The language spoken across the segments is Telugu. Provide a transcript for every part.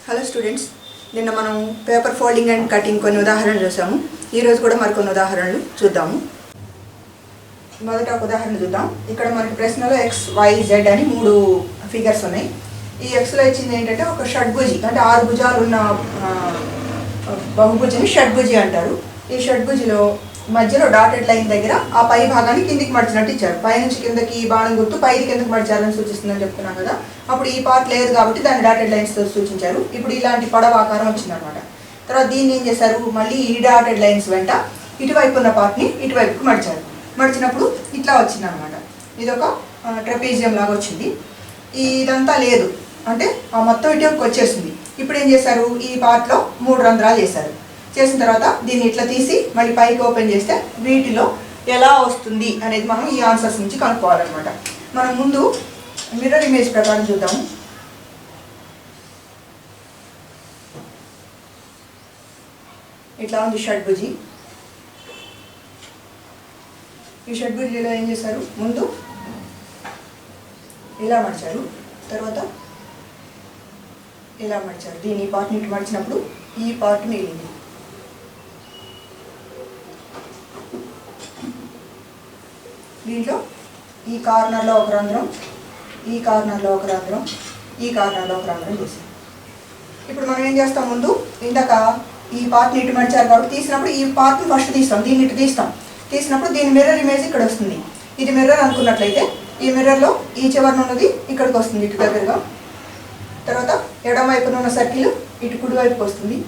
హలో స్టూడెంట్స్, నిన్న మనం పేపర్ ఫోల్డింగ్ అండ్ కటింగ్ కొన్ని ఉదాహరణలు చూసాము. ఈరోజు కూడా మరికొన్ని ఉదాహరణలు చూద్దాము. మొదట ఒక ఉదాహరణ చూద్దాం. ఇక్కడ మనకి ప్రశ్నలో ఎక్స్, వై, జెడ్ అని 3 ఫిగర్స్ ఉన్నాయి. ఈ ఎక్స్లో ఇచ్చింది ఏంటంటే ఒక షడ్భుజి, అంటే 6 భుజాలు ఉన్న బహుభుజిని షడ్భుజి అంటారు. ఈ షడ్భుజిలో మధ్యలో డాటెడ్ లైన్ దగ్గర ఆ పై భాగాన్ని కిందికి మడిచినట్టు ఇచ్చారు. పైనుంచి కిందకి బాణం గుర్తు పైకి కిందకి మడిచారని సూచిస్తుందని చెప్తున్నాం కదా. అప్పుడు ఈ పార్ట్ లేదు కాబట్టి దాన్ని డాటెడ్ లైన్స్తో సూచించారు. ఇప్పుడు ఇలాంటి పొడవు ఆకారం వచ్చిందనమాట. తర్వాత దీన్ని ఏం చేశారు, మళ్ళీ ఈ డాటెడ్ లైన్స్ వెంట ఇటువైపు ఉన్న పార్ట్ని ఇటువైపుకి మడిచారు. మడిచినప్పుడు ఇట్లా వచ్చిందనమాట. ఇది ఒక ట్రెపీజియం లాగా వచ్చింది. ఇదంతా లేదు అంటే ఆ మొత్తం ఇటువైపుకి వచ్చేసింది. ఇప్పుడు ఏం చేశారు, ఈ పార్ట్లో 3 రంధ్రాలు చేశారు. చేసిన తర్వాత దీన్ని ఇట్లా తీసి మళ్ళీ పైకి ఓపెన్ చేస్తే వీటిలో ఎలా వస్తుంది అనేది మనం ఈ ఆన్సర్స్ నుంచి కనుక్కోవాలన్నమాట. మనం ముందు మిర్రర్ ఇమేజ్ ప్రకారం చూద్దాము. ఇట్లా ఉంది షడ్భుజి. ఈ షడ్భుజిలో ఏం చేశారు, ముందు ఇలా మడిచారు, తర్వాత ఇలా మడిచారు. దీన్ని ఈ పార్ట్ని ఇటు మడిచినప్పుడు ఈ పార్ట్ మిగిలింది. దీంట్లో ఈ కార్నర్లో ఒక రంధ్రం, ఈ కార్నర్లో ఒక రంధ్రం, ఈ కార్నర్లో ఒక రంధ్రం చేసాం. ఇప్పుడు మనం ఏం చేస్తాం, ముందు ఇందాక ఈ పార్ట్ని ఇటు మడిచారు కాబట్టి తీసినప్పుడు ఈ పార్ట్ని ఫస్ట్ తీస్తాం, దీన్ని ఇటు తీస్తాం. తీసినప్పుడు దీని మిర్రర్ ఇమేజ్ ఇక్కడ వస్తుంది. ఇది మిర్రర్ అనుకున్నట్లయితే ఈ మిర్రర్లో ఈ చివరన ఉన్నది ఇక్కడికి వస్తుంది, ఇటు దగ్గరగా. తర్వాత ఎడమ వైపున ఉన్న సర్కిల్ ఇటు కుడివైపుకి వస్తుంది.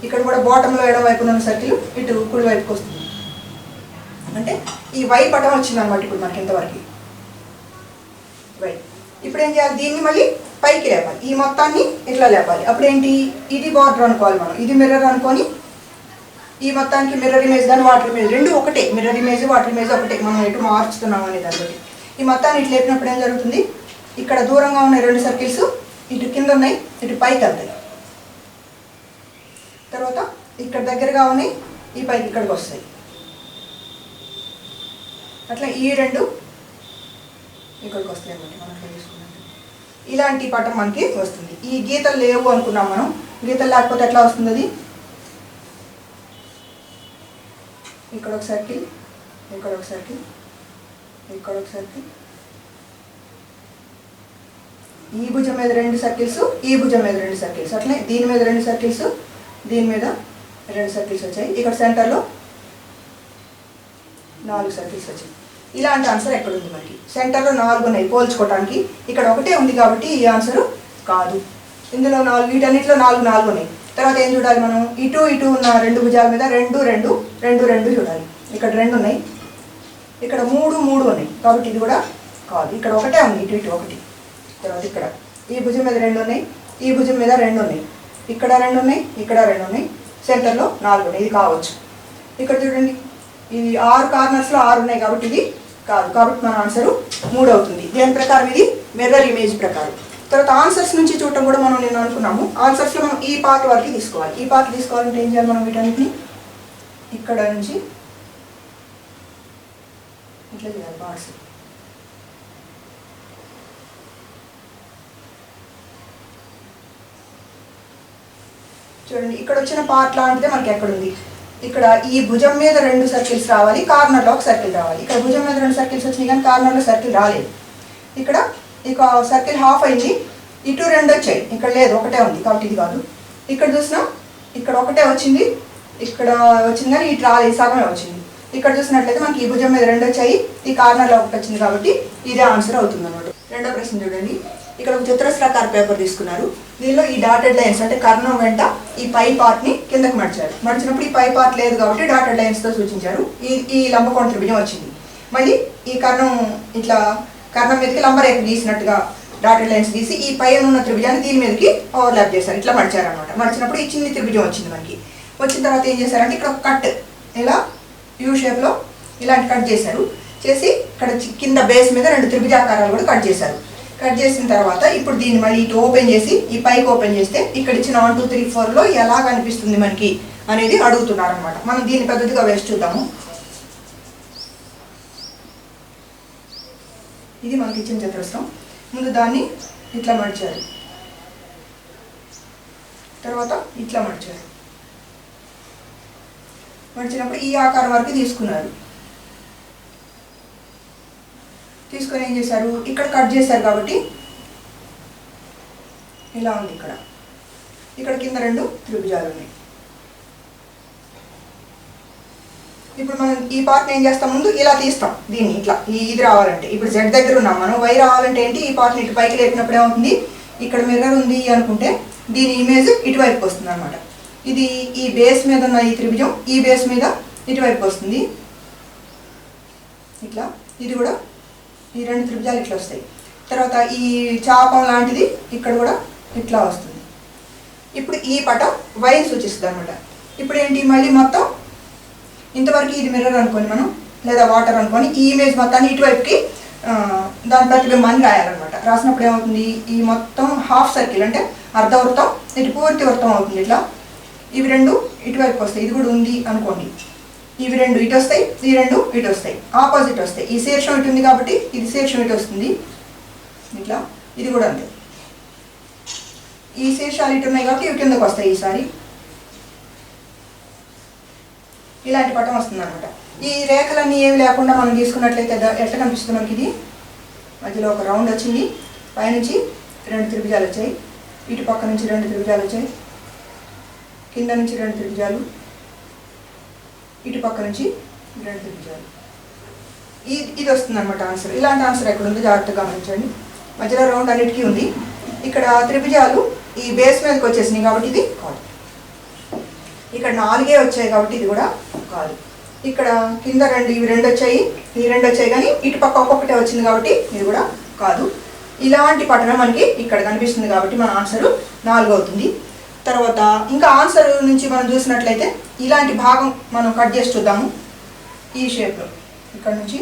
ఇక్కడ కూడా బాటంలో ఎడమ వైపున ఉన్న సర్కిల్ ఇటు కుడివైపుకి వస్తుంది. అంటే ఈ వై పటం వచ్చింది అనమాట. ఇప్పుడు మనకి ఇంతవరకు వై. ఇప్పుడు ఏం చేయాలి, దీన్ని మళ్ళీ పైకి లేపాలి, ఈ మొత్తాన్ని ఇట్లా లేపాలి. అప్పుడు ఏంటి, ఇది బార్డర్ అనుకోవాలి మనం, ఇది మిర్రర్ అనుకొని ఈ మొత్తానికి మిర్రర్ ఇమేజ్ కానీ వాటర్ ఇమేజ్ రెండు ఒకటే, మిర్రర్ ఇమేజ్ వాటర్ ఇమేజ్ ఒకటే, మనం ఎటు మార్చుతున్నాం అనే దాన్ని. ఈ మొత్తాన్ని ఇటు లేపినప్పుడు ఏం జరుగుతుంది, ఇక్కడ దూరంగా ఉన్న 2 సర్కిల్స్ ఇటు కింద ఉన్నాయి, ఇటు పైకి వెళ్తాయి. తర్వాత ఇక్కడ దగ్గరగా ఉన్నాయి, ఈ పైకి ఇక్కడికి వస్తాయి. అట్లా ఈ 2 ఇక్కడికి వస్తాయి అన్నమాట. మనం అట్లా తీసుకున్నాం, ఇలాంటి పటం మనకి వస్తుంది. ఈ గీతలు లేవు అనుకున్నాం మనం, గీతలు లేకపోతే ఎట్లా వస్తుంది, అది ఇక్కడ ఒక సర్కిల్, ఇక్కడ ఒక సర్కిల్, ఇక్కడ ఒక సర్కిల్, ఈ భుజం మీద 2 సర్కిల్స్, ఈ భుజం మీద 2 సర్కిల్స్, అట్లనే దీని మీద 2 సర్కిల్స్, దీని మీద 2 సర్కిల్స్ వచ్చాయి. ఇక్కడ సెంటర్లో 4 సర్కిల్స్ వచ్చాయి. ఇలాంటి ఆన్సర్ ఎక్కడ ఉంది మనకి, సెంటర్లో 4 ఉన్నాయి పోల్చుకోవడానికి. ఇక్కడ ఒకటే ఉంది కాబట్టి ఈ ఆన్సర్ కాదు. ఇందులో 4, వీటన్నిటిలో 4 ఉన్నాయి. తర్వాత ఏం చూడాలి మనం, ఇటు ఇటు ఉన్న 2 భుజాల మీద 2 2 2 2 చూడాలి. ఇక్కడ 2 ఉన్నాయి, ఇక్కడ 3 3 ఉన్నాయి కాబట్టి ఇది కూడా కాదు. ఇక్కడ ఒకటే ఉంది, ఇటు ఇటు ఒకటి. తర్వాత ఇక్కడ ఈ భుజం మీద 2 ఉన్నాయి, ఈ భుజం మీద 2 ఉన్నాయి, ఇక్కడ 2 ఉన్నాయి, ఇక్కడ 2 ఉన్నాయి, సెంటర్లో 4 ఉన్నాయి. ఇది కావచ్చు. ఇక్కడ చూడండి, ఇది 6 కార్నర్స్లో 6 ఉన్నాయి కాబట్టి ఇది కాదు. కాబట్టి మన ఆన్సరు 3 అవుతుంది. దీని ప్రకారం ఇది మిర్రర్ ఇమేజ్ ప్రకారం. తర్వాత ఆన్సర్స్ నుంచి చూడటం కూడా మనం నేను అనుకున్నాము. ఆన్సర్స్లో మనం ఈ పార్ట్ వరకు తీసుకోవాలి. ఈ పార్ట్ తీసుకోవాలంటే ఏం చేయాలి, మనం వీటన్నిటిని ఇక్కడ నుంచి ఇట్లా చేయాలి పార్ట్స్. చూడండి, ఇక్కడ వచ్చిన పార్ట్ లాంటిదే మనకి ఎక్కడుంది, ఇక్కడ ఈ భుజం మీద 2 సర్కిల్స్ రావాలి, కార్నర్లో ఒక సర్కిల్ రావాలి. ఇక్కడ భుజం మీద 2 సర్కిల్స్ వచ్చినాయి కానీ కార్నర్లో సర్కిల్ రాలేదు. ఇక్కడ ఇక సర్కిల్ హాఫ్ అయింది, ఇటు 2 వచ్చాయి, ఇక్కడ లేదు, ఒకటే ఉంది కాబట్టి ఇది కాదు. ఇక్కడ చూసినా ఇక్కడ ఒకటే వచ్చింది, ఇక్కడ వచ్చింది కానీ ఇటు రాలేదు, సగమే వచ్చింది. ఇక్కడ చూసినట్లయితే మనకి ఈ భుజం మీద 2 వచ్చాయి, ఈ కార్నర్లో ఒకటి వచ్చింది కాబట్టి ఇదే ఆన్సర్ అవుతుంది అన్నమాట. రెండో ప్రశ్న చూడండి. ఇక్కడ ఒక చతురస్రాకార పేపర్ తీసుకున్నారు. దీనిలో ఈ డాటెడ్ లైన్స్ అంటే కర్ణం వెంట ఈ పై పార్ట్ని కిందకి మడిచారు. మడిచినప్పుడు ఈ పై పార్ట్ లేదు కాబట్టి డాటెడ్ లైన్స్తో సూచించారు. ఈ లంబకోణ త్రిభుజం వచ్చింది. మళ్ళీ ఈ కర్ణం ఇట్లా కర్ణం మీదకి లంబరేఖ గీసినట్టుగా డాటెడ్ లైన్స్ గీసి ఈ పైన ఉన్న త్రిభుజాన్ని దీని మీదకి ఓవర్లాప్ చేశారు. ఇట్లా మడిచారు అనమాట. మడిచినప్పుడు ఈ చిన్ని త్రిభుజం వచ్చింది మనకి. వచ్చిన తర్వాత ఏం చేశారంటే ఇక్కడ ఒక కట్, ఇలా యూ షేప్లో ఇలాంటి కట్ చేశారు. చేసి ఇక్కడ కింద బేస్ మీద 2 త్రిభుజాకారాలు కూడా కట్ చేశారు. కట్ చేసిన తర్వాత ఇప్పుడు దీన్ని మళ్ళీ ఇటు ఓపెన్ చేసి ఈ పైకి ఓపెన్ చేస్తే ఇక్కడ ఇచ్చిన 1 2 3 4లో ఎలా కనిపిస్తుంది మనకి అనేది అడుగుతున్నారు అనమాట. మనం దీన్ని పద్ధతిగా వేసి చూద్దాము. ఇది మనకి ఇచ్చిన చతురస్రం. ముందు దాన్ని ఇట్లా మడిచారు, తర్వాత ఇట్లా మడిచారు. మడిచినప్పుడు ఈ ఆకారం వరకు తీసుకున్నారు. తీసుకొని ఏం చేశారు, ఇక్కడ కట్ చేశారు కాబట్టి ఇలా ఉంది. ఇక్కడ కింద 2 త్రిభుజాలు ఉన్నాయి. ఇప్పుడు మనం ఈ పార్ట్ని ఏం చేస్తాం, ముందు ఇలా తీస్తాం. దీన్ని ఇట్లా ఇది రావాలంటే ఇప్పుడు Z దగ్గర ఉన్నాం మనం. Y రావాలంటే ఏంటి, ఈ పార్ట్ని ఇటు పైకి లేపినప్పుడు ఏమవుతుంది, ఇక్కడ మిర్రర్ ఉంది అనుకుంటే దీని ఇమేజ్ ఇటువైపు వస్తుంది అనమాట. ఇది ఈ బేస్ మీద ఉన్న ఈ త్రిభుజం ఈ బేస్ మీద ఇటువైపు వస్తుంది ఇట్లా. ఇది కూడా ఈ 2 త్రిభుజాలు ఇట్లా వస్తాయి. తర్వాత ఈ చాపం లాంటిది ఇక్కడ కూడా ఇట్లా వస్తుంది. ఇప్పుడు ఈ పటం వైని సూచిస్తుంది అనమాట. ఇప్పుడు ఏంటి, మళ్ళీ మొత్తం ఇంతవరకు ఇది మిర్రర్ అనుకొని మనం, లేదా వాటర్ అనుకొని ఈ ఇమేజ్ మొత్తాన్ని ఇటువైపుకి దాని ప్రతిబింబాన్ని రాయాలన్నమాట. రాసినప్పుడు ఏమవుతుంది, ఈ మొత్తం హాఫ్ సర్కిల్ అంటే అర్ధవృత్తం ఇటు పూర్తి వృత్తం అవుతుంది ఇట్లా. ఇవి 2 ఇటువైపు వస్తాయి. ఇది కూడా ఉంది అనుకోండి. ఇవి 2 ఇటు వస్తాయి, ఈ 2 ఇటు వస్తాయి, ఆపోజిట్ వస్తాయి. ఈ శీర్షం ఇటు ఉంది కాబట్టి ఇది శీర్షం ఇటు వస్తుంది ఇట్లా. ఇది కూడా అంతే, ఈ శీర్షాలు ఇటు ఉన్నాయి కాబట్టి ఇవి కిందకు వస్తాయి. ఈసారి ఇలాంటి పటం వస్తుంది అనమాట. ఈ రేఖలన్నీ ఏమి లేకుండా మనం తీసుకున్నట్లయితే ఎట్లా కనిపిస్తుంది మనకి, ఇది మధ్యలో ఒక రౌండ్ వచ్చింది, పైనుంచి 2 త్రిభుజాలు వచ్చాయి, ఇటు పక్క నుంచి 2 త్రిభుజాలు వచ్చాయి, కింద నుంచి 2 త్రిభుజాలు, ఇటు పక్క నుంచి 2 త్రిభుజాలు. ఇది వస్తుంది అనమాట ఆన్సర్. ఇలాంటి ఆన్సర్ ఎక్కడ ఉందో జాగ్రత్తగా గమనించండి. మధ్యలో రౌండ్ అన్నిటికీ ఉంది. ఇక్కడ త్రిభుజాలు ఈ బేస్ మీదకి వచ్చేసినాయి కాబట్టి ఇది కాదు. ఇక్కడ 4 వచ్చాయి కాబట్టి ఇది కూడా కాదు. ఇక్కడ కింద 2 ఇవి 2 వచ్చాయి, ఈ 2 వచ్చాయి, కానీ ఇటు పక్క ఒక్కొక్కటే వచ్చింది కాబట్టి ఇది కూడా కాదు. ఇలాంటి పటమే మనకి ఇక్కడ కనిపిస్తుంది కాబట్టి మన ఆన్సర్ 4 అవుతుంది. తర్వాత ఇంకా ఆన్సర్ నుంచి మనం చూసినట్లయితే ఇలాంటి భాగం మనం కట్ చేసి చూద్దాము. ఈ షేప్లో ఇక్కడ నుంచి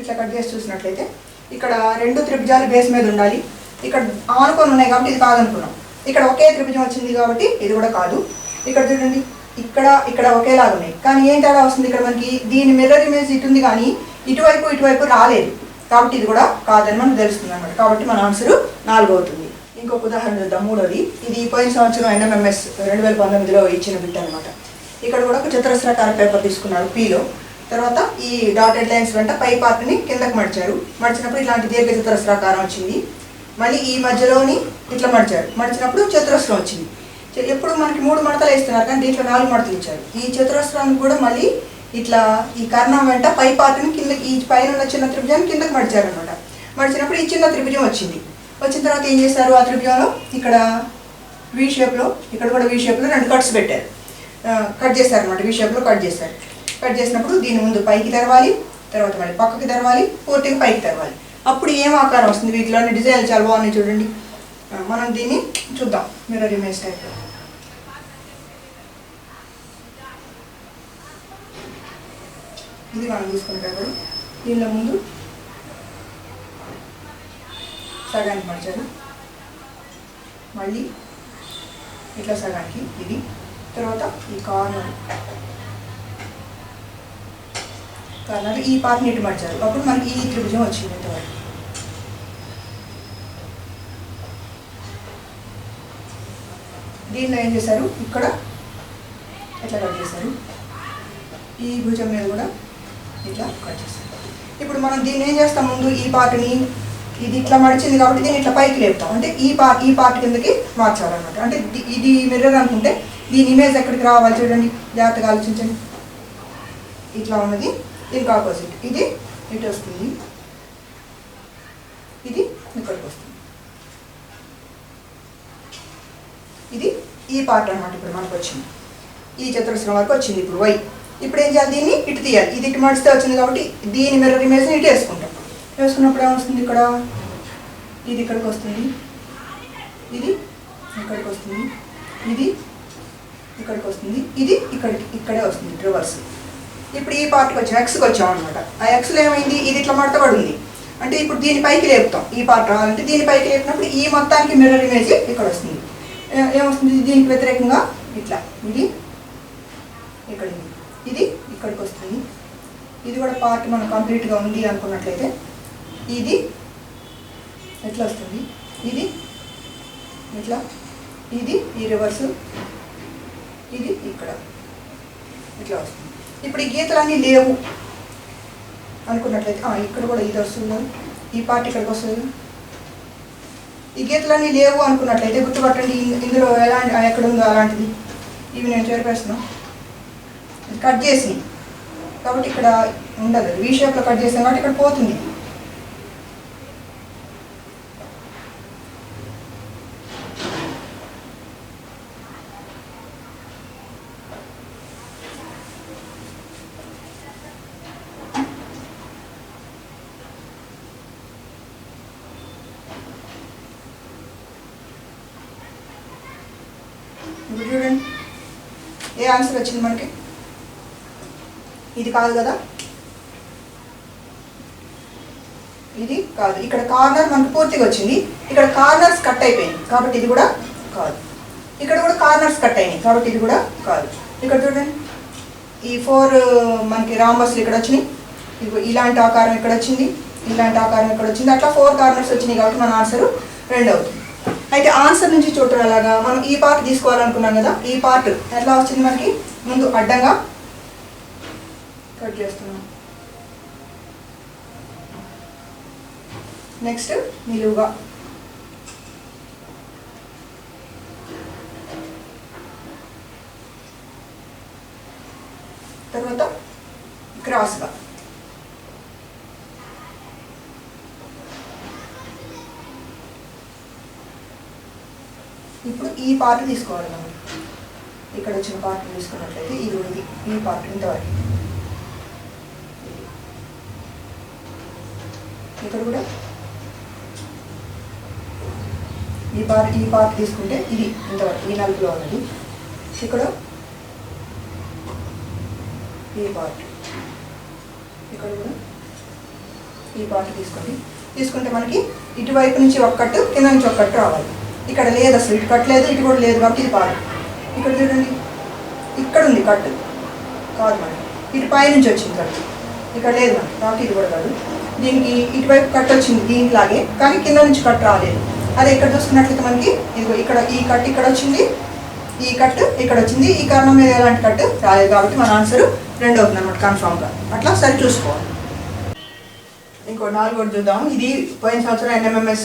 ఇట్లా కట్ చేసి చూసినట్లయితే ఇక్కడ 2 త్రిభుజాలు బేస్ మీద ఉండాలి. ఇక్కడ ఆనుకొని ఉన్నాయి కాబట్టి ఇది కాదనుకున్నాం. ఇక్కడ ఒకే త్రిభుజం వచ్చింది కాబట్టి ఇది కూడా కాదు. ఇక్కడ చూడండి, ఇక్కడ ఒకేలాగా ఉన్నాయి, కానీ ఏం తేడా వస్తుంది, ఇక్కడ మనకి దీని మిర్రర్ ఇమేజ్ ఇటు ఉంది కానీ ఇటువైపు రాలేదు కాబట్టి ఇది కూడా కాదని మనకు తెలుస్తుంది అనమాట. కాబట్టి మన ఆన్సర్ 4 అవుతుంది. ఇంకొక ఉదాహరణ చూద్దాం, 3వది. ఇది పోయిన సంవత్సరం NMMS 2019లో ఇచ్చిన బిట్ అనమాట. ఇక్కడ కూడా ఒక చతురస్రాకార పేపర్ తీసుకున్నారు Pలో. తర్వాత ఈ డాటెడ్ లైన్స్ వెంట పై పార్ట్ని కిందకి మడిచారు. మడిచినప్పుడు ఇలాంటి దీర్ఘ చతురస్రాకారం వచ్చింది. మళ్ళీ ఈ మధ్యలోని ఇట్లా మడిచారు, మడిచినప్పుడు చతురస్రం వచ్చింది. ఎప్పుడు మనకి 3 మడతలు వేస్తున్నారు కానీ దీంట్లో 4 మడతలు ఇచ్చారు. ఈ చతురస్రాన్ని కూడా మళ్ళీ ఇట్లా ఈ కర్ణం వెంట పై పార్ట్ని కిందకి, ఈ పైన ఉన్న చిన్న త్రిభుజాన్ని కిందకి మడిచారు అనమాట. మడిచినప్పుడు ఈ చిన్న త్రిభుజం వచ్చింది. వచ్చిన తర్వాత ఏం చేశారు, ఆ త్రిభుజంలో ఇక్కడ V షేప్లో, ఇక్కడ కూడా V షేప్లో 2 కట్స్ పెట్టారు, కట్ చేశారు అనమాట. V షేప్లో కట్ చేశారు. కట్ చేసినప్పుడు దీని ముందు పైకి తెరవాలి, తర్వాత మళ్ళీ పక్కకి తెరవాలి, పూర్తిగా పైకి తెరవాలి. అప్పుడు ఏం ఆకారం వస్తుంది, వీటిలోని డిజైన్లు చాలా బాగున్నాయి చూడండి. మనం దీన్ని చూద్దాం మిర్రర్ ఇమేజ్ టైప్లో. ఇది మనం చూసుకునేటప్పుడు దీనిలో ముందు సగానికి మడిచారు, మళ్ళీ ఇట్లా సగానికి ఇది, తర్వాత ఈ కార్నర్ ఈ పార్ట్ని ఇటు మడిచారు. అప్పుడు మనకి ఈ త్రిభుజం వచ్చింది. ఇంతవరకు దీనిలో ఏం చేశారు, ఇక్కడ ఇట్లా కట్ చేశారు, ఈ భుజం మీద కూడా ఇట్లా కట్ చేశారు. ఇప్పుడు మనం దీన్ని ఏం చేస్తాం, ముందు ఈ పార్ట్ని, ఇది ఇట్లా మడిచింది కాబట్టి దీన్ని ఇట్లా పైకి లేపుతాం, అంటే ఈ పార్ట్ కిందకి మార్చాలన్నమాట. అంటే ఇది మిర్రర్ అనుకుంటే దీని ఇమేజ్ ఎక్కడికి రావాలి చూడండి, జాగ్రత్తగా ఆలోచించండి. ఇట్లా ఉన్నది దీనికి ఆపోజిట్, ఇది ఇటు వస్తుంది, ఇది ఇక్కడికి వస్తుంది. ఇది ఈ పార్ట్ అనమాట. ఇప్పుడు మనకు వచ్చింది ఈ చతురస్రం వరకు వచ్చింది. ఇప్పుడు Y. ఇప్పుడు ఏం చేయాలి, దీన్ని ఇటు తీయాలి. ఇది ఇటు మడిస్తే వచ్చింది కాబట్టి దీని మిర్రర్ ఇమేజ్ని ఇటు వేసుకుంటాం. వేసుకున్నప్పుడు ఏమొస్తుంది, ఇక్కడ ఇది ఇక్కడికి వస్తుంది, ఇది ఇక్కడికి వస్తుంది, ఇది ఇక్కడికి వస్తుంది, ఇది ఇక్కడే వస్తుంది రివర్స్. ఇప్పుడు ఈ పార్ట్కి వచ్చాం, Xకి వచ్చాం అనమాట. ఆ Xలో ఏమైంది, ఇది ఇట్లా మడతబడి ఉంది, అంటే ఇప్పుడు దీని పైకి లేపుతాం. ఈ పార్ట్ రావాలంటే దీని పైకి లేపినప్పుడు ఈ మొత్తానికి మిర్రర్ ఇమేజ్ ఇక్కడ వస్తుంది. ఏమొస్తుంది, దీనికి వ్యతిరేకంగా ఇట్లా ఇది ఇక్కడికి వస్తుంది. ఇది కూడా పార్ట్ మనం కంప్లీట్గా ఉంది అనుకున్నట్లయితే ఇది ఎట్లా వస్తుంది, ఇది ఇట్లా, ఇది ఈ రివర్సు, ఇది ఇక్కడ ఇట్లా వస్తుంది. ఇప్పుడు ఈ గీతలన్నీ లేవు అనుకున్నట్లయితే ఇక్కడ కూడా ఇది వస్తుంది, ఈ పార్ట్ ఇక్కడికి వస్తుంది. ఈ గీతలన్నీ లేవు అనుకున్నట్లయితే గుర్తుపట్టండి, ఇందులో ఎక్కడ ఉందో అలాంటిది. ఇవి నేను చేర్పేస్తున్నాను, కట్ చేసి కాబట్టి ఇక్కడ ఉండదు, వీ షేప్లో కట్ చేసాను కాబట్టి ఇక్కడ పోతుంది. ఇప్పుడు చూడండి ఏ ఆన్సర్ వచ్చింది మనకి, ఇది కాదు కదా, ఇది కాదు. ఇక్కడ కార్నర్ మనకు పూర్తిగా వచ్చింది, ఇక్కడ కార్నర్స్ కట్ అయిపోయింది కాబట్టి ఇది కూడా కాదు. ఇక్కడ కూడా కార్నర్స్ కట్ అయినాయి కాబట్టి ఇది కూడా కాదు. ఇక్కడ చూడండి ఈ 4 మనకి రాంబస్లు ఇక్కడ వచ్చినాయి, ఇలాంటి ఆకారం ఇక్కడ వచ్చింది, ఇలాంటి ఆకారం ఇక్కడ వచ్చింది, అట్లా 4 కార్నర్స్ వచ్చినాయి కాబట్టి మన ఆన్సర్ 2 అవుతుంది. అయితే ఆన్సర్ నుంచి చూడటం ఎలాగా, మనం ఈ పార్ట్ తీసుకోవాలనుకున్నాం కదా, ఈ పార్ట్ ఎట్లా వచ్చింది మనకి, ముందు అడ్డంగా కట్ చేస్తున్నాం, నెక్స్ట్ నిలువుగా, తర్వాత క్రాస్గా. ఇప్పుడు ఈ పార్ట్ తీసుకోవాలి మనం, ఇక్కడ వచ్చిన పార్ట్ తీసుకున్నట్లయితే ఇది ఈ పార్ట్ ఇంతవరకు, ఇక్కడ కూడా ఈ పార్ట్ తీసుకుంటే ఇది ఇంతవరకు, ఈ నలుపులో ఉన్నది, ఇక్కడ ఈ పార్ట్, ఇక్కడ కూడా ఈ పార్ట్ తీసుకుంటే మనకి ఇటువైపు నుంచి ఒక కట్టు, కింద నుంచి ఒక కట్టు రావాలి. ఇక్కడ లేదు అసలు, ఇటు కట్టలేదు, ఇటు కూడా లేదు కాబట్టి ఇది పార్ట్. ఇక్కడ చూడండి ఇక్కడ ఉంది కట్టు, కాదు మనకి ఇటు పై నుంచి వచ్చింది కట్టు, ఇక్కడ లేదు మనకి కాబట్టి ఇది కూడా కాదు. దీనికి ఇటువైపు కట్ వచ్చింది దీనిలాగే, కానీ కింద నుంచి కట్ రాలేదు. అదే ఇక్కడ చూసుకున్నట్లయితే మనకి ఇదిగో ఇక్కడ ఈ కట్ ఇక్కడ వచ్చింది, ఈ కట్ ఇక్కడ వచ్చింది, ఈ కారణం మీద ఎలాంటి కట్ రాలేదు కాబట్టి మన ఆన్సర్ 2 అవుతుంది అన్నమాట కన్ఫామ్గా. అట్లా సరి చూసుకోవాలి. ఇంకో 4 చూద్దాం. ఇది పోయిన సంవత్సరం NMMS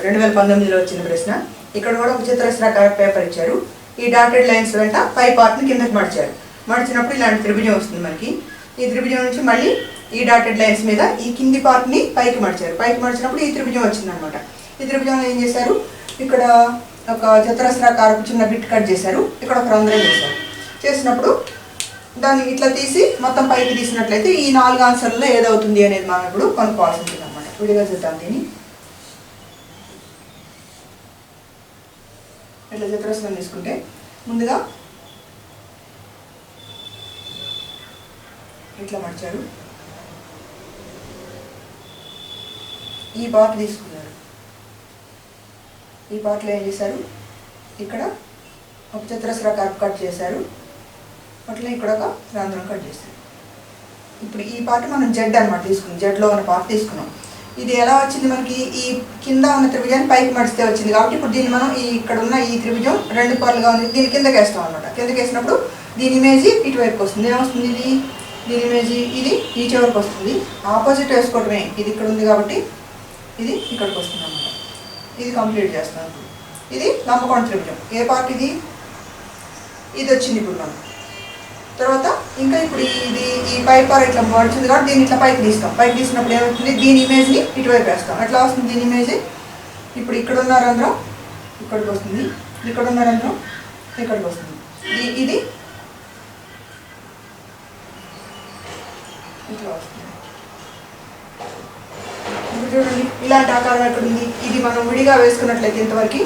2019లో వచ్చిన ప్రశ్న. ఇక్కడ కూడా ఒక చిత్రశ్రాకార పేపర్ ఇచ్చారు. ఈ డాటెడ్ లైన్స్ వెంట పై పార్ట్ని కిందకి మడిచినప్పుడు ఇలాంటి త్రిభుజం వస్తుంది మనకి. ఈ త్రిభుజం నుంచి మళ్ళీ ఈ డాటెడ్ లైన్స్ మీద ఈ కింది పార్ట్ని పైకి మడిచినప్పుడు ఈ త్రిభుజం వచ్చింది అనమాట. ఈ త్రిభుజంలో ఏం చేశారు, ఇక్కడ ఒక చతురస్రాకారపు చిన్న బిట్ కట్ చేశారు, ఇక్కడ ఒక రంధ్రం చేసినప్పుడు దాన్ని ఇట్లా తీసి మొత్తం పైకి తీసినట్లయితే ఈ 4 ఆన్సర్లలో ఏదవుతుంది అనేది మనం ఇప్పుడు కనుక్కోవాల్సి ఉంటుంది అనమాట. విడిగా చూద్దాం దీన్ని. ఇట్లా చతురస్రం తీసుకుంటే ముందుగా ఇట్లా మడిచారు, ఈ పార్ట్ తీసుకున్నారు, ఈ పార్ట్లో ఏం చేశారు, ఇక్కడ ఒక చతురస్రాకారపు కట్ చేశారు, అట్లా ఇక్కడ ఒక రంధ్రం కట్ చేశారు. ఇప్పుడు ఈ పార్ట్ మనం జెడ్ అనమాట తీసుకున్నాం, జెడ్లో ఉన్న పార్ట్ తీసుకున్నాం. ఇది ఎలా వచ్చింది మనకి, ఈ కింద ఉన్న త్రిభుజాన్ని పైకి మడిస్తే వచ్చింది కాబట్టి ఇప్పుడు దీన్ని మనం ఇక్కడ ఉన్న ఈ త్రిభుజం 2 పార్లుగా ఉంది, దీన్ని కిందకి వేస్తాం అనమాట. కిందకి వేసినప్పుడు దీని ఇమేజ్ ఇటువైపుకి వస్తుంది. ఏమొస్తుంది, దీని ఇమేజ్ ఇది ఈ చివరికి వస్తుంది. ఆపోజిట్ వేసుకోవటమే, ఇది ఇక్కడ ఉంది కాబట్టి ఇది ఇక్కడికి వస్తుంది అన్నమాట. ఇది కంప్లీట్ చేస్తాను. ఇది లంబకోణ త్రిభుజం. ఏ పార్ట్ ఇది వచ్చింది ఇప్పుడు మనం. తర్వాత ఇంకా ఇప్పుడు ఇది ఈ పై పార్ట్ ఇట్లా వచ్చింది కాబట్టి దీన్ని ఇట్లా పైకి తీస్తాం. పైకి తీసినప్పుడు ఏమవుతుంది, దీని ఇమేజ్ని ఇటువైపు వేస్తాం. ఎట్లా వస్తుంది దీని ఇమేజ్, ఇప్పుడు ఇక్కడ ఉన్న రంధ్రం ఇక్కడికి వస్తుంది, ఇక్కడ ఉన్న రంధ్రం ఇక్కడికి వస్తుంది. ఇది ఇట్లా వస్తుంది. ఇప్పుడు చూడండి ఇలాంటి ఆకారం ఎక్కడ ఉంది, ఇది మనం విడిగా వేసుకున్నట్లయితే ఇంతవరకు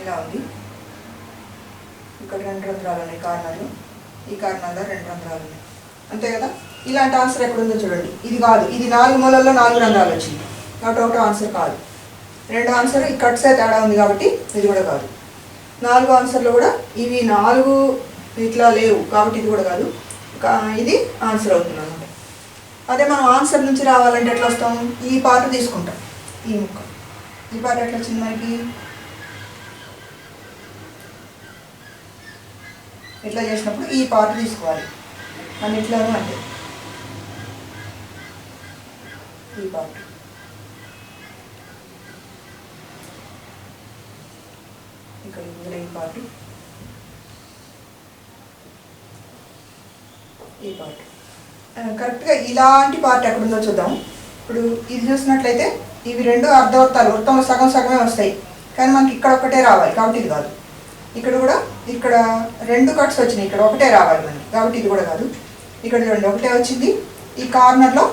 ఇలా ఉంది. ఇక్కడ 2 రంధ్రాలు ఉన్నాయి కార్నర్లు, ఈ కార్నర్లో 2 రంధ్రాలు ఉన్నాయి, అంతే కదా. ఇలాంటి ఆన్సర్ ఎక్కడ ఉందో చూడండి. ఇది కాదు, ఇది 4 మూలల్లో 4 రంధ్రాలు వచ్చింది. కాబట్టి ఒకటో ఆన్సర్ కాదు. రెండో ఆన్సర్ ఈ కట్సే తేడా ఉంది కాబట్టి ఇది కూడా కాదు. నాలుగో ఆన్సర్లో కూడా ఇవి 4 ఇట్లా లేవు కాబట్టి ఇది కూడా కాదు. ఇది ఆన్సర్ అవుతుంది అన్నమాట. అదే మనం ఆన్సర్ నుంచి రావాలంటే ఎట్లా వస్తాం? ఈ పార్ట్ తీసుకుంటాం. ఈ ముక్క ఈ పార్ట్ ఎట్లా వచ్చింది మనకి? ఇట్లా చేసినప్పుడు ఈ పార్ట్ తీసుకోవాలి అన్నిట్లోనూ. అంటే ఈ పార్ట్ ఇక్కడ ఇందులో ఈ పార్ట్ ఈ పార్ట్ కరెక్ట్గా ఇలాంటి పార్ట్ ఎక్కడుందో చూద్దాం. ఇప్పుడు ఇది చూసినట్లయితే ఇవి రెండు అర్ధవృత్తాలు, వృత్తంలో సగం సగమే వస్తాయి కానీ మనకి ఇక్కడ ఒకటే రావాలి కాబట్టి ఇది కాదు. ఇక్కడ కూడా ఇక్కడ 2 కట్స్ వచ్చినాయి, ఇక్కడ ఒకటే రావాలి మనకి కాబట్టి ఇది కూడా కాదు. ఇక్కడ చూడండి ఒకటే వచ్చింది, ఈ కార్నర్లో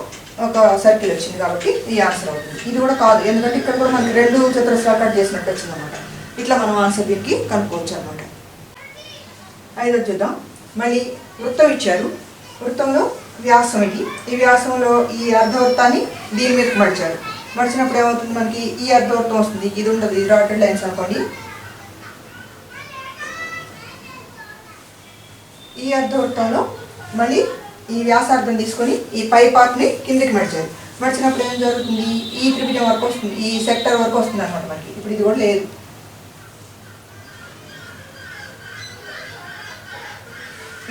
ఒక సర్కిల్ వచ్చింది కాబట్టి ఈ ఆన్సర్ అవుతుంది. ఇది కూడా కాదు ఎందుకంటే ఇక్కడ కూడా మనకి 2 చతురస్రాలు కట్ చేసినట్టు వచ్చింది అనమాట. ఇట్లా మనం ఆన్సర్ దీనికి కనుక్కోవచ్చు అనమాట. 5వ చూద్దాం. మళ్ళీ వృత్తం ఇచ్చారు, వృత్తంలో వ్యాసం ఇది. ఈ వ్యాసంలో ఈ అర్ధవృత్తాన్ని దీని మీదకి మడిచారు. మడిచినప్పుడు ఏమవుతుంది? మనకి ఈ అర్ధవృత్తం వస్తుంది, ఇది ఉండదు, ఇది డాటెడ్ లైన్స్ అనుకోండి. ఈ అర్ధవృత్తంలో మళ్ళీ ఈ వ్యాసార్థం తీసుకొని ఈ పై పార్ట్ని కిందికి మడిచారు. మడిచినప్పుడు ఏం జరుగుతుంది? ఈ త్రిభుజం వరకు వస్తుంది, ఈ సెక్టర్ వరకు వస్తుంది అనమాట మనకి. ఇప్పుడు ఇది కూడా లేదు.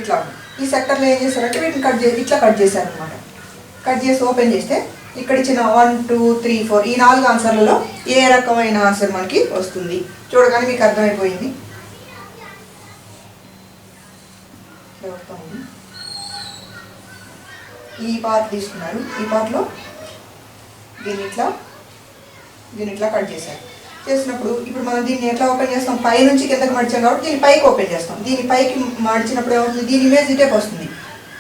ఇట్లా ఈ సెక్టర్లో ఏం చేశారంటే వీటిని ఇట్లా కట్ చేశారనమాట. కట్ చేసి ఓపెన్ చేస్తే ఇక్కడ ఇచ్చిన 1, 2, 3, 4 ఈ 4 ఆన్సర్లలో ఏ రకమైన ఆన్సర్ మనకి వస్తుంది చూడగానే మీకు అర్థమైపోయింది. ఈ పార్ట్ తీసుకున్నారు, ఈ పార్ట్లో దీన్ని ఇట్లా కట్ చేశారు. చేసినప్పుడు ఇప్పుడు మనం దీన్ని ఎట్లా ఓపెన్ చేస్తాం? పై నుంచి కిందకి మడిచాం కాబట్టి దీన్ని పైకి ఓపెన్ చేస్తాం. దీన్ని పైకి మడిచినప్పుడు ఏమవుతుంది? దీని ఇమేజ్ ఇటేపు వస్తుంది.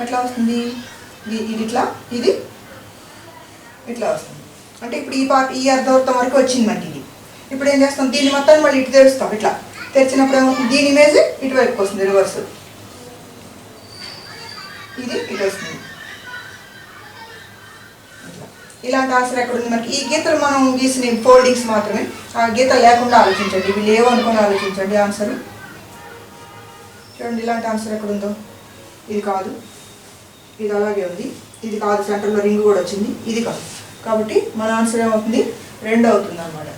ఎట్లా వస్తుంది? ఇది ఇట్లా, ఇది ఇట్లా వస్తుంది. అంటే ఇప్పుడు ఈ పార్ట్ ఈ అర్ధవృత్తం వరకు వచ్చింది మనకి ఇది. ఇప్పుడు ఏం చేస్తాం? దీన్ని మొత్తాన్ని మళ్ళీ ఇటు తెరుస్తాం. ఇట్లా తెరిచినప్పుడు ఏమవుతుంది? దీని ఇమేజ్ ఇటువైపుకి వస్తుంది, రివర్స్. ఇది ఇటు వస్తుంది. ఇలాంటి ఆన్సర్ ఎక్కడ ఉంది మనకి? ఈ గీతలు మనం గీసిన ఫోల్డింగ్స్ మాత్రమే, ఆ గీత లేకుండా ఆలోచించండి, ఇవి లేవు అనుకొని ఆలోచించండి. ఆన్సర్ చూడండి, ఇలాంటి ఆన్సర్ ఎక్కడ ఉందో? ఇది కాదు, ఇది అలాగే ఉంది, ఇది కాదు, సెంటర్లో రింగ్ కూడా వచ్చింది, ఇది కాదు. కాబట్టి మన ఆన్సర్ ఏమవుతుంది? 2 అవుతుంది అన్నమాట.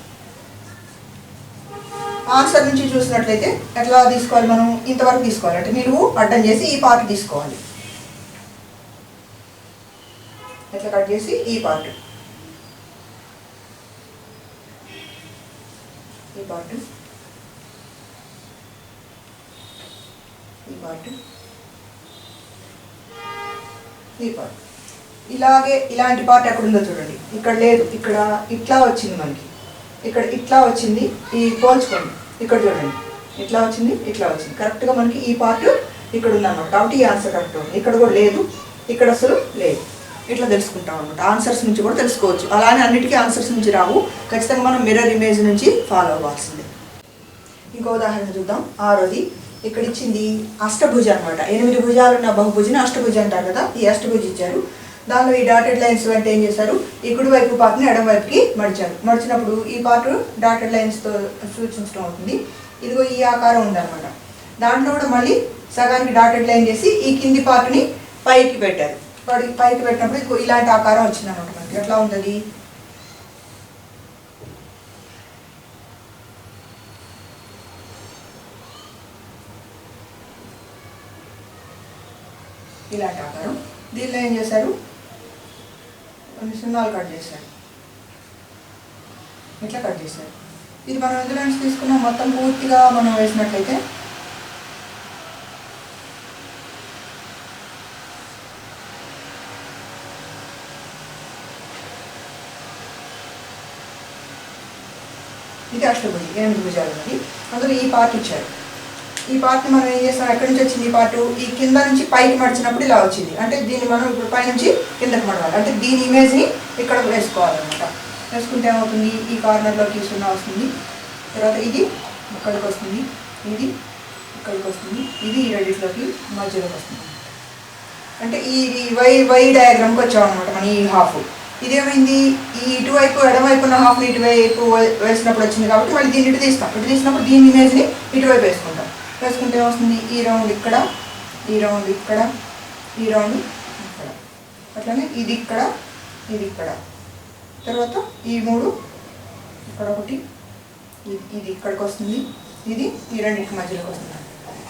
ఆన్సర్ నుంచి చూసినట్లయితే ఎట్లా తీసుకోవాలి? మనం ఇంతవరకు తీసుకోవాలి, అంటే నిలువు అడ్డం చేసి ఈ పార్ట్ తీసుకోవాలి. ఇట్లా కట్ చేసి ఈ పార్ట్ ఈ పార్ట్ ఇలాగే ఇలాంటి పార్ట్ ఎక్కడుందో చూడండి. ఇక్కడ లేదు, ఇక్కడ ఇట్లా వచ్చింది మనకి, ఇక్కడ ఇట్లా వచ్చింది. ఈ పోల్చుకోండి, ఇక్కడ చూడండి, ఇట్లా వచ్చింది, ఇట్లా వచ్చింది. కరెక్ట్గా మనకి ఈ పార్ట్ ఇక్కడ ఉందన్నమాట కాబట్టి ఈ ఆన్సర్ కరెక్ట్ ఉంది. ఇక్కడ కూడా లేదు, ఇక్కడ అసలు లేదు. ఇట్లా తెలుసుకుంటాం అనమాట. ఆన్సర్స్ నుంచి కూడా తెలుసుకోవచ్చు. అలానే అన్నిటికీ ఆన్సర్స్ నుంచి రావు, ఖచ్చితంగా మనం మిర్రర్ ఇమేజ్ నుంచి ఫాలో అవ్వాల్సిందే. ఇంకో ఉదాహరణ చూద్దాం. 6వది. ఇక్కడ ఇచ్చింది అష్టభుజ అనమాట. 8 భుజాలు ఉన్న బహుభుజిని అష్టభుజ అంటారు కదా. ఈ అష్టభుజ ఇచ్చారు, దానిలో ఈ డాటెడ్ లైన్స్ అంటే ఏం చేశారు? ఈ కుడివైపు పార్ట్ని ఎడమ వైపుకి మడిచారు. మడిచినప్పుడు ఈ పార్ట్ డాటెడ్ లైన్స్తో సూచించడం అవుతుంది. ఇదిగో ఈ ఆకారం ఉందన్నమాట. దాంట్లో కూడా మళ్ళీ సగానికి డాటెడ్ లైన్ చేసి ఈ కింది పార్ట్ని పైకి పెట్టారు. పైకి పెట్టినప్పుడు ఇది ఇలాంటి ఆకారం వచ్చింది అనమాట మనకి. ఎట్లా ఉంటుంది? ఇలాంటి ఆకారం. దీనిలో ఏం చేశారు? 0 కట్ చేశారు, ఇట్లా కట్ చేశారు. ఇది మనం ఎందులో నుంచి తీసుకున్నాం? మొత్తం పూర్తిగా మనం వేసినట్లయితే ఇది అష్టభుజి, 8 భుజాలు ఉన్నది. అందులో ఈ పార్ట్ ఇచ్చారు. ఈ పార్ట్ని మనం ఏం చేస్తాం? ఎక్కడి నుంచి వచ్చింది ఈ పార్ట్? ఈ కింద నుంచి పైకి మడిచినప్పుడు ఇలా వచ్చింది. అంటే దీన్ని మనం ఇప్పుడు పై నుంచి కిందకి మడవాలి. అంటే దీని ఇమేజ్ని ఇక్కడ వేసుకోవాలన్నమాట. వేసుకుంటే ఏమవుతుంది? ఈ కార్నర్లోకి 0 వస్తుంది, తర్వాత ఇది ఇక్కడికి వస్తుంది, ఇది ఇక్కడికి వస్తుంది, ఇది ఈ రెండిట్లోకి మధ్యలోకి వస్తుంది. అంటే ఈ వై డయాగ్రామ్కి వచ్చామన్నమాట మనం ఈ హాఫ్. ఇదేమైంది, ఈ ఇటువైపు ఎడమవైపున హాఫ్ని ఇటువైపు వేసినప్పుడు వచ్చింది కాబట్టి మళ్ళీ దీన్ని ఇటు తీస్తాం. ఇటు తీసినప్పుడు దీని ఇమేజ్ని ఇటువైపు వేసుకుంటాం. వేసుకుంటే ఏమొస్తుంది, ఈ రౌండ్ ఇక్కడ, ఈ రౌండ్ ఇక్కడ, ఈ రౌండ్ ఇక్కడ, అట్లనే ఇది ఇక్కడ, ఇది ఇక్కడ, తర్వాత ఈ మూడు ఇక్కడ ఒకటి, ఇది ఇక్కడికి వస్తుంది, ఇది ఈ రెండింటి మధ్యలోకి వస్తుంది.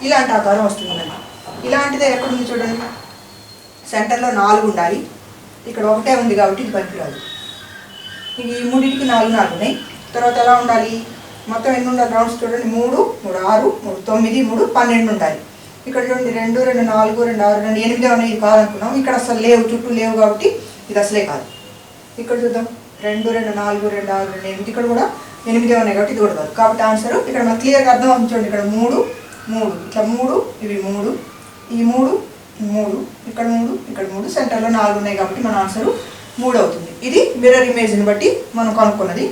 ఇలాంటి ఆకారం వస్తుందండి. ఇలాంటిదే ఎక్కడుంది చూడండి, సెంటర్లో 4 ఉండాలి, ఇక్కడ ఒకటే ఉంది కాబట్టి ఇది పనికిరాదు. ఇది ఈ మూడింటికి 4 ఉన్నాయి. తర్వాత ఎలా ఉండాలి, మొత్తం ఎన్ని ఉండాలి రౌండ్స్ చూడండి, 3, 3, 6, 3, 9, 3, 12 ఉండాలి. ఇక్కడ చూడండి 2, 2, 4, 2, 6, 2, 8 ఉన్నాయి. ఇది కాదనుకున్నాం, ఇక్కడ అసలు లేవు, చుట్టూ లేవు కాబట్టి ఇది అసలే కాదు. ఇక్కడ చూద్దాం 2, 2, 4, 2, 6, 2, 8, ఇక్కడ కూడా 8 ఉన్నాయి కాబట్టి ఇది కూడా కాదు. కాబట్టి ఆన్సర్ ఇక్కడ మనకు క్లియర్గా అర్థం అవుతుంది చూడండి. ఇక్కడ 3, 3, ఇట్లా 3, ఇవి 3, ఈ 3, 3, ఇక్కడ 3, ఇక్కడ 3, సెంటర్లో 4 ఉన్నాయి కాబట్టి మన ఆన్సర్ 3 అవుతుంది. ఇది మిర్రర్ ఇమేజ్ని బట్టి మనం కనుక్కున్నది.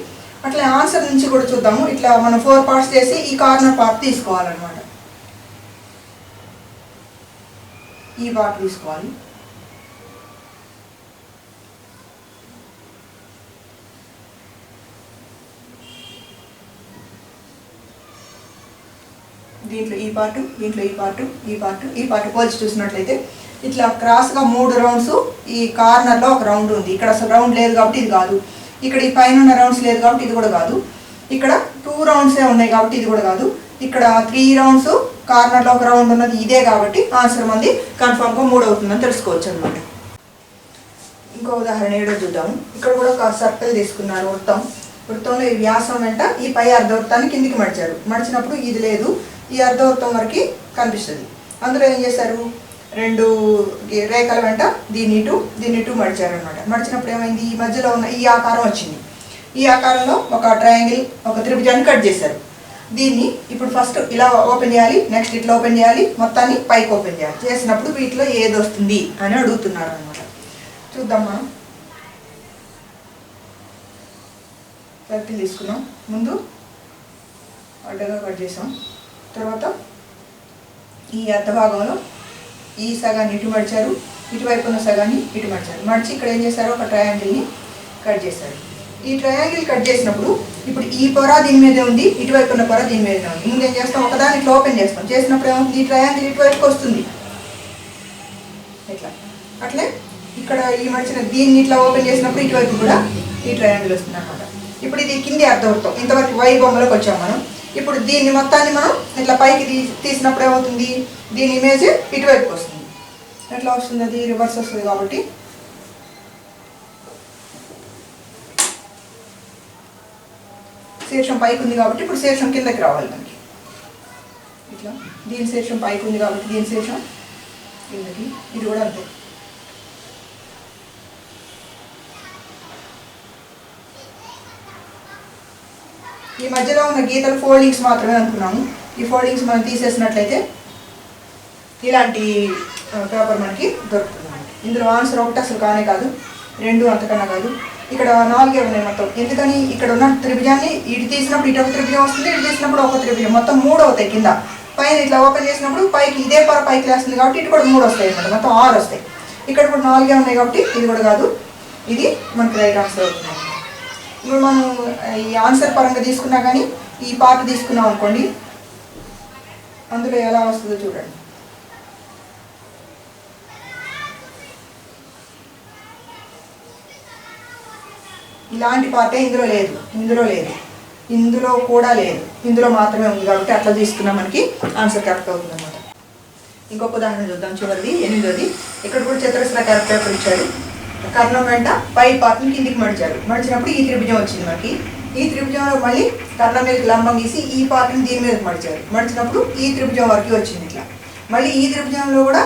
అట్లా ఆన్సర్ నుంచి కూడా చూద్దాము. ఇట్లా మనం 4 పార్ట్స్ చేసి ఈ కార్నర్ పార్ట్ తీసుకోవాలన్నమాట. ఈ పార్ట్ తీసుకోవాలి. దీంట్లో ఈ పార్టు, దీంట్లో ఈ పార్టు, ఈ పార్టు, ఈ పార్టు పోల్చి చూసినట్లయితే ఇట్లా క్రాస్గా 3 రౌండ్స్, ఈ కార్నర్లో ఒక రౌండ్ ఉంది. ఇక్కడ అసలు రౌండ్ లేదు కాబట్టి ఇది కాదు. ఇక్కడ ఈ పైన ఉన్న రౌండ్స్ లేదు కాబట్టి ఇది కూడా కాదు. ఇక్కడ 2 రౌండ్సే ఉన్నాయి కాబట్టి ఇది కూడా కాదు. ఇక్కడ 3 రౌండ్స్, కార్నర్లో ఒక రౌండ్ ఉన్నది ఇదే కాబట్టి ఆన్సర్ మంది కన్ఫామ్గా 3 అవుతుందని తెలుసుకోవచ్చు అనమాట. ఇంకో ఉదాహరణ 7 చూద్దాము. ఇక్కడ కూడా ఒక సర్కిల్ తీసుకున్నారు, వృత్తం. వృత్తంలో ఈ వ్యాసం వెంట ఈ పై అర్ధవృత్తాన్ని కిందికి మడిచారు. మడిచినప్పుడు ఇది లేదు, ఈ అర్ధవృత్తం వరకు కనిపిస్తుంది. అందులో ఏం చేశారు, 2 రేఖల వెంట దీన్ని ఇటు మడిచారు అనమాట. మడిచినప్పుడు ఏమైంది, ఈ మధ్యలో ఉన్న ఈ ఆకారం వచ్చింది. ఈ ఆకారంలో ఒక ట్రయాంగిల్, ఒక త్రిభుజాన్ని కట్ చేశారు. దీన్ని ఇప్పుడు ఫస్ట్ ఇలా ఓపెన్ చేయాలి, నెక్స్ట్ ఇట్లా ఓపెన్ చేయాలి, మొత్తాన్ని పైకి ఓపెన్ చేయాలి. చేసినప్పుడు వీటిలో ఏది వస్తుంది అని అడుగుతున్నారు అనమాట. చూద్దాం. మనం సర్కిల్ తీసుకున్నాం, ముందు అడ్డగా కట్ చేసాం, తర్వాత ఈ అర్ధ భాగంలో ఈ సగాన్ని ఇటు మడిచారు, ఇటువైపు ఉన్న సగాన్ని ఇటు మడిచారు. మడిచి ఇక్కడ ఏం చేశారు, ఒక ట్రయాంగిల్ని కట్ చేశారు. ఈ ట్రయాంగిల్ కట్ చేసినప్పుడు ఇప్పుడు ఈ పొర దీని మీదే ఉంది, ఇటువైపు ఉన్న పొర దీని మీదే ఉంది. ముందు ఏం చేస్తాం, ఒకదాన్ని ఇట్లా ఓపెన్ చేస్తాం. చేసినప్పుడు ఏమవుతుంది, ఈ ట్రయాంగిల్ ఇటువైపుకి వస్తుంది ఇట్లా. అట్లే ఇక్కడ ఈ మడిచిన దీన్ని ఇట్లా ఓపెన్ చేసినప్పుడు ఇటువైపు కూడా ఈ ట్రయాంగిల్ వస్తుంది అనమాట. ఇప్పుడు ఇది కింది అర్ధవృత్తం, ఇంతవరకు వై బొమ్మలోకి వచ్చాం మనం. ఇప్పుడు దీన్ని మొత్తాన్ని మనం ఇట్లా పైకి తీసినప్పుడు ఏమవుతుంది, దీని ఇమేజ్ ఇటువైపుకి వస్తుంది. ఎట్లా వస్తుంది, అది రివర్స్ వస్తుంది కాబట్టి శీర్షం పైకి ఉంది కాబట్టి ఇప్పుడు శీర్షం కిందకి రావాలి మనకి. ఇట్లా దీని శీర్షం పైకి ఉంది కాబట్టి దీని శీర్షం కిందకి, ఇది కూడా అంతే. ఈ మధ్యలో ఉన్న గీతలు ఫోల్డింగ్స్ మాత్రమే అనుకున్నాము. ఈ ఫోల్డింగ్స్ మనం తీసేసినట్లయితే ఇలాంటి పేపర్ మనకి దొరుకుతుంది. ఇందులో ఆన్సర్ ఒకటి అసలు కానే కాదు, 2 అంతకన్నా కాదు. ఇక్కడ 4 ఉన్నాయి మొత్తం. ఎందుకని, ఇక్కడ ఉన్న త్రిభుజాన్ని ఇటు తీసినప్పుడు ఇటు ఒక త్రిభుజం వస్తుంది, ఇటు తీసినప్పుడు ఒక త్రిభుజం, మొత్తం 3 అవుతాయి. కింద పైన ఇట్లా ఓపెన్ చేసినప్పుడు పైకి ఇదే పొర పైకి లేస్తుంది కాబట్టి ఇటు కూడా 3 వస్తాయి అన్నమాట. మొత్తం 6 వస్తాయి. ఇక్కడ కూడా 4 ఉన్నాయి కాబట్టి ఇది కూడా కాదు, ఇది మనకి రైట్ ఆన్సర్ అవుతుంది. ఇప్పుడు మనం ఈ ఆన్సర్ పరంగా తీసుకున్నా కానీ ఈ పార్ట్ తీసుకున్నాం అనుకోండి, అందులో ఎలా వస్తుందో చూడండి. ఇలాంటి పార్టే ఇందులో లేదు, ఇందులో లేదు, ఇందులో కూడా లేదు, ఇందులో మాత్రమే ఉంది కాబట్టి అట్లా తీసుకున్నా మనకి ఆన్సర్ కరెక్ట్ అవుతుంది అనమాట. ఇంకొక ఉదాహరణ చూద్దాం. చివరిది 8వ. ఇక్కడ కూడా చతురస్రాకార పేపర్ ఇచ్చాడు. కర్ణం వెంట పై పార్ట్ని కిందికి మడిచారు. మడిచినప్పుడు ఈ త్రిభుజం వచ్చింది మనకి. ఈ త్రిభుజంలో మళ్ళీ కర్ణం మీదకి లంబం గీసి ఈ పార్ట్ని దీని మీదకి మడిచారు. మడిచినప్పుడు ఈ త్రిభుజం వరకు వచ్చింది ఇట్లా. మళ్ళీ ఈ త్రిభుజంలో కూడా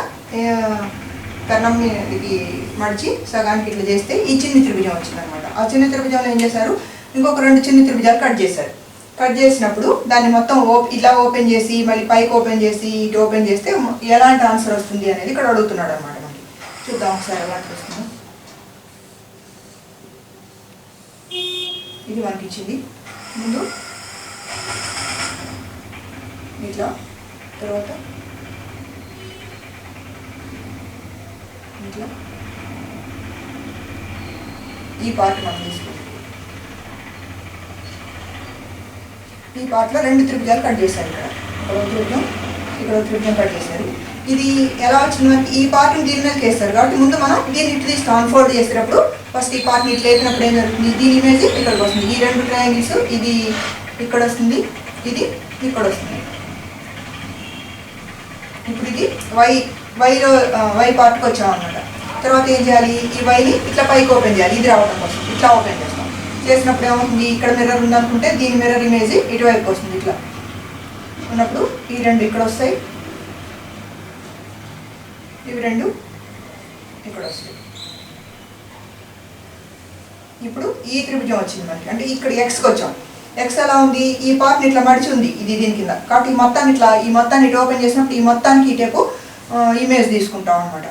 కర్ణం మీదకి మడిచి సగానికి ఇట్లా చేస్తే ఈ చిన్ని త్రిభుజం వచ్చింది అనమాట. ఆ చిన్న త్రిభుజంలో ఏం చేశారు, ఇంకొక 2 చిన్న త్రిభుజాలు కట్ చేశారు. కట్ చేసినప్పుడు దాన్ని మొత్తం ఇలా ఓపెన్ చేసి మళ్ళీ పైకి ఓపెన్ చేసి ఇటు ఓపెన్ చేస్తే ఎలాంటి ఆన్సర్ వస్తుంది అనేది ఇక్కడ అడుగుతున్నాడు అనమాట. మనకి చూద్దాం ఒకసారి ఎలాంటి వస్తుందో. ఇది మనకి ఇచ్చింది ముందు ఇట్లా, తర్వాత ఇట్లా, ఈ పార్ట్ మనం తీసుకుంటాం. ఈ పార్ట్లో 2 త్రిభుజాలు కట్ చేశారు. ఇక్కడ త్రిభుజం, ఇక్కడ త్రిభుజం కట్ చేశారు. ఇది ఎలా వచ్చింది మనకి? ఈ పార్ట్ని దీని మీదకి వేస్తారు కాబట్టి ముందు మనం దీన్ని ఇటు తీస్తాం. అన్ఫోల్డ్ చేసేటప్పుడు ఫస్ట్ ఈ పార్ట్ని ఇట్లా వేసినప్పుడు ఏం జరుగుతుంది? దీని ఇమేజ్ ఇక్కడికి వస్తుంది. ఈ 2 ట్రయాంగిల్స్, ఇది ఇక్కడ వస్తుంది, ఇది ఇక్కడ వస్తుంది. ఇప్పుడు ఇది వై పార్ట్కి వచ్చామన్నమాట. తర్వాత ఏం చేయాలి? ఈ వైని ఇట్లా పైకి ఓపెన్ చేయాలి. ఇది రావడం కోసం ఇట్లా ఓపెన్ చేస్తాం. చేసినప్పుడు ఏమవుతుంది? ఇక్కడ మిర్రర్ ఉందనుకుంటే దీని మిర్రర్ ఇమేజ్ ఇటువైపు వస్తుంది. ఇట్లా ఉన్నప్పుడు ఈ 2 ఇక్కడ వస్తాయి, ఇవి 2 ఇక్కడ వస్తాయి. ఇప్పుడు ఈ త్రిభుజం వచ్చింది మనకి. అంటే ఇక్కడ ఎక్స్కి వచ్చాం. ఎక్స్ ఎలా ఉంది? ఈ పార్ట్ని ఇట్లా మడిచి ఉంది, ఇది దీని కింద. కాబట్టి ఈ మొత్తాన్ని ఇటు ఓపెన్ చేసినప్పుడు ఈ మొత్తానికి ఇటేపు ఇమేజ్ తీసుకుంటాం అనమాట.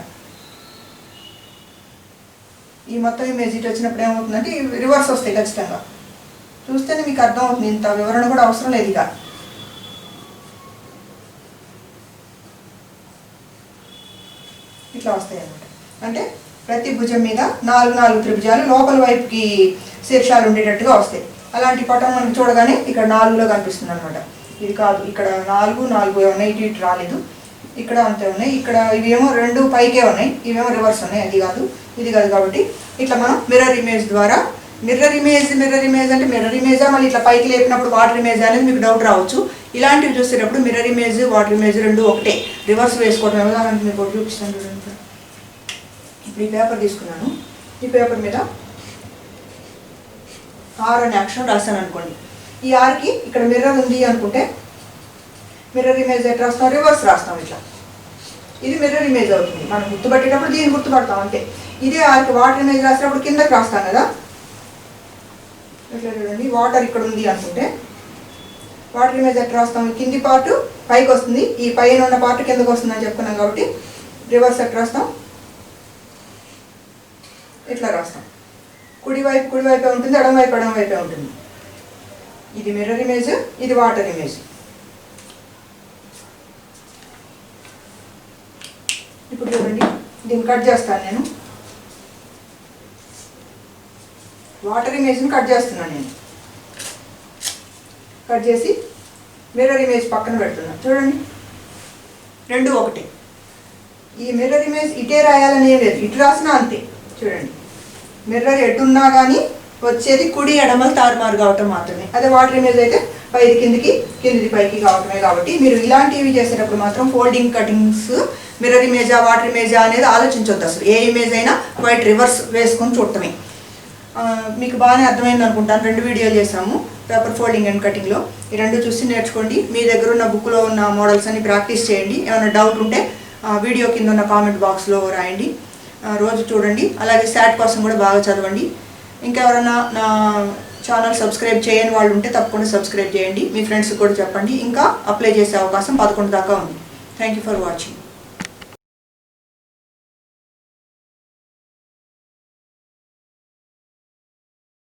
ఈ మొత్తం ఇమేజ్ ఇటు వచ్చినప్పుడు ఏమవుతుందంటే రివర్స్ వస్తాయి ఖచ్చితంగా. చూస్తేనే మీకు అర్థం అవుతుంది, ఇంత వివరణ కూడా అవసరం లేదు. ఇక ఇట్లా వస్తాయి అన్నమాట. అంటే ప్రతి భుజం మీద 4 త్రిభుజాలు లోపల వైపుకి శీర్షాలు ఉండేటట్టుగా వస్తాయి. అలాంటి పటం మనకు చూడగానే ఇక్కడ 4లో కనిపిస్తుంది అనమాట. ఇది కాదు, ఇక్కడ 4 ఉన్నాయి, ఇటు రాలేదు. ఇక్కడ అంతే ఉన్నాయి. ఇక్కడ ఇవేమో 2 పైకే ఉన్నాయి, ఇవేమో రివర్స్ ఉన్నాయి. అది కాదు, ఇది కాదు. కాబట్టి ఇట్లా మనం మిర్రర్ ఇమేజ్ ద్వారా మిర్రర్ ఇమేజ్ అంటే మిర్రర్ ఇమేజా మళ్ళీ ఇట్లా పైకి లేపినప్పుడు వాటర్ ఇమేజ్ అనేది మీకు డౌట్ రావచ్చు. ఇలాంటివి చూసేటప్పుడు మిర్రర్ ఇమేజ్ వాటర్ ఇమేజ్ 2 ఒకటే, రివర్స్ వేసుకోవడం. ఉదాహరణకి మీకు ఒకటి చూపిస్తాను చూడండి. ఇప్పుడు ఈ పేపర్ తీసుకున్నాను. ఈ పేపర్ మీద ఆర్ అనే అక్షరం రాస్తాను అనుకోండి. ఈ ఆర్కి ఇక్కడ మిర్రర్ ఉంది అనుకుంటే మిర్రర్ ఇమేజ్ ఎట్లా రాస్తాం? రివర్స్ రాస్తాం. ఇట్లా ఇది మిర్రర్ ఇమేజ్ అవుతుంది. మనం గుర్తుపట్టేటప్పుడు దీన్ని గుర్తుపడతాం అంతే. ఇదే ఆర్కి వాటర్ ఇమేజ్ రాసినప్పుడు కిందకి రాస్తాం కదా. ఇట్లా చూడండి, వాటర్ ఇక్కడ ఉంది అనుకుంటే వాటర్ ఇమేజ్ ఎట్లా రాస్తాం? కింది పార్ట్ పైకి వస్తుంది, ఈ పైన ఉన్న పార్ట్ కిందకి వస్తుంది అని చెప్పుకున్నాం. కాబట్టి రివర్స్ ఎట్లా రాస్తాం? ఇట్లా రాస్తాం. కుడివైపే ఉంటుంది, ఎడమవైపే ఉంటుంది. ఇది మిర్రర్ ఇమేజ్, ఇది వాటర్ ఇమేజ్. ఇప్పుడు చూడండి, దీన్ని కట్ చేస్తాను నేను. వాటర్ ఇమేజ్ని కట్ చేస్తున్నాను నేను. కట్ చేసి మిర్రర్ ఇమేజ్ పక్కన పెడుతున్నాను. చూడండి, 2 ఒకటే. ఈ మిర్రర్ ఇమేజ్ ఇటే రాయాలని ఏం లేదు, ఇటు రాసినా అంతే. చూడండి, మిర్రర్ ఎటున్నా కానీ వచ్చేది కుడి ఎడమలు తారుమారు కావటం మాత్రమే. అదే వాటర్ ఇమేజ్ అయితే పైది కిందికి, కిందిది పైకి కావటమే. కాబట్టి మీరు ఇలాంటివి చేసేటప్పుడు మాత్రం ఫోల్డింగ్ కటింగ్స్ మిర్రర్ ఇమేజా వాటర్ ఇమేజా అనేది ఆలోచించొద్దు. అసలు ఏ ఇమేజ్ అయినా వైట్ రివర్స్ వేసుకొని చూడటమే. మీకు బాగానే అర్థమైంది అనుకుంటాను. 2 వీడియోలు చేసాము పేపర్ ఫోల్డింగ్ అండ్ కటింగ్లో. ఈ 2 చూసి నేర్చుకోండి. మీ దగ్గర ఉన్న బుక్లో ఉన్న మోడల్స్ అన్ని ప్రాక్టీస్ చేయండి. ఏమైనా డౌట్ ఉంటే వీడియో కింద ఉన్న కామెంట్ బాక్స్లో రాయండి. రోజు చూడండి. అలాగే శాట్ కోసం కూడా బాగా చదవండి. ఇంకెవరైనా నా ఛానల్ సబ్స్క్రైబ్ చేయని వాళ్ళు ఉంటే తప్పకుండా సబ్స్క్రైబ్ చేయండి. మీ ఫ్రెండ్స్కి కూడా చెప్పండి. ఇంకా అప్లై చేసే అవకాశం 11 దాకా ఉంది. Thank you for watching.